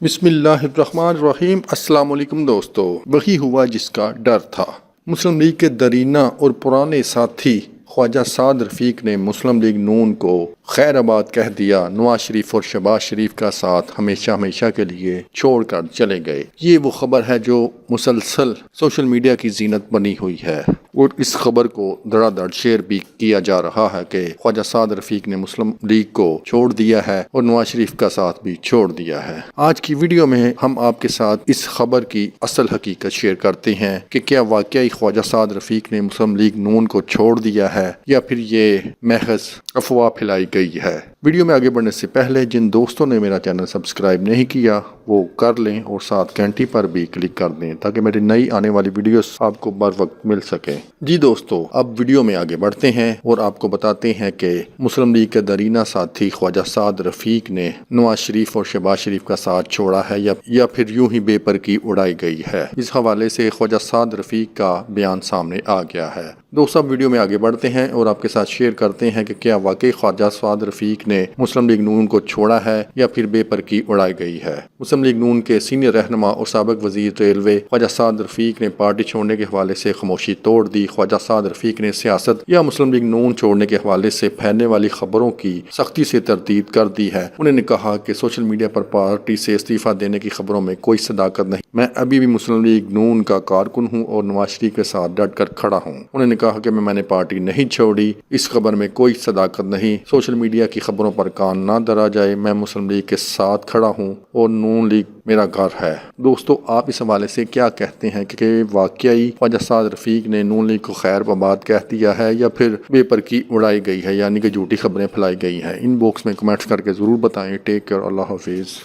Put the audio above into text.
بسم اللہ الرحمن الرحیم۔ السلام علیکم دوستو۔ وہی ہوا جس کا ڈر تھا۔ مسلم لیگ کے درینہ اور پرانے ساتھی خواجہ سعد رفیق نے مسلم لیگ نون کو خیر آباد کہہ دیا۔ نواز شریف اور شہباز شریف کا ساتھ ہمیشہ ہمیشہ کے لیے چھوڑ کر چلے گئے۔ یہ وہ خبر ہے جو مسلسل سوشل میڈیا کی زینت بنی ہوئی ہے، اور اس خبر کو دڑا دڑ شیئر بھی کیا جا رہا ہے کہ خواجہ سعد رفیق نے مسلم لیگ کو چھوڑ دیا ہے اور نواز شریف کا ساتھ بھی چھوڑ دیا ہے۔ آج کی ویڈیو میں ہم آپ کے ساتھ اس خبر کی اصل حقیقت شیئر کرتے ہیں کہ کیا واقعی خواجہ سعد رفیق نے مسلم لیگ نون کو چھوڑ دیا ہے یا پھر یہ محض افواہ پھیلائی گئی ہے۔ ویڈیو میں آگے بڑھنے سے پہلے جن دوستوں نے میرا چینل سبسکرائب نہیں کیا وہ کر لیں اور ساتھ گھنٹی پر بھی کلک کر دیں تاکہ میری نئی آنے والی ویڈیوز آپ کو بر وقت مل سکیں۔ جی دوستو، اب ویڈیو میں آگے بڑھتے ہیں اور آپ کو بتاتے ہیں کہ مسلم لیگ کے درینہ ساتھی خواجہ سعد رفیق نے نواز شریف اور شہباز شریف کا ساتھ چھوڑا ہے یا پھر یوں ہی بے پر کی اڑائی گئی ہے۔ اس حوالے سے خواجہ سعد رفیق کا بیان سامنے آ گیا ہے۔ دوستو، اب ویڈیو میں آگے بڑھتے ہیں اور آپ کے ساتھ شیئر کرتے ہیں کہ کیا واقعی خواجہ سعد رفیق نے مسلم لیگ نون کو چھوڑا ہے یا پھر بے پر کی اڑائی گئی ہے۔ مسلم لیگ نون کے سینئر رہنما اور سابق وزیر ریلوے خواجہ سعد رفیق نے پارٹی چھوڑنے کے حوالے سے خاموشی توڑ دی۔ خواجہ سعد رفیق نے سیاست یا مسلم لیگ نون چھوڑنے کے حوالے سے پھیلنے والی خبروں کی سختی سے تردید کر دی ہے۔ انہوں نے کہا کہ سوشل میڈیا پر پارٹی سے استعفیٰ دینے کی خبروں میں کوئی صداقت نہیں، میں ابھی بھی مسلم لیگ نون کا کارکن ہوں اور نواز شریف کے ساتھ ڈٹ کر کھڑا ہوں۔ انہوں نے کہا کہ میں نے پارٹی نہیں چھوڑی، اس خبر میں کوئی صداقت نہیں، سوشل میڈیا کی خبروں پر کان نہ دھرا جائے، میں مسلم لیگ کے ساتھ کھڑا ہوں اور نون لیگ میرا گھر ہے۔ دوستو، آپ اس حوالے سے کیا کہتے ہیں کہ واقعی خواجہ سعد رفیق نے نون لیگ کو خیر آباد کہہ دیا ہے یا پھر بے پر کی اڑائی گئی ہے، یعنی کہ جھوٹی خبریں پھیلائی گئی ہیں؟ ان باکس میں کمنٹس کر کے ضرور بتائیں۔ ٹیک کیئر، اللہ حافظ۔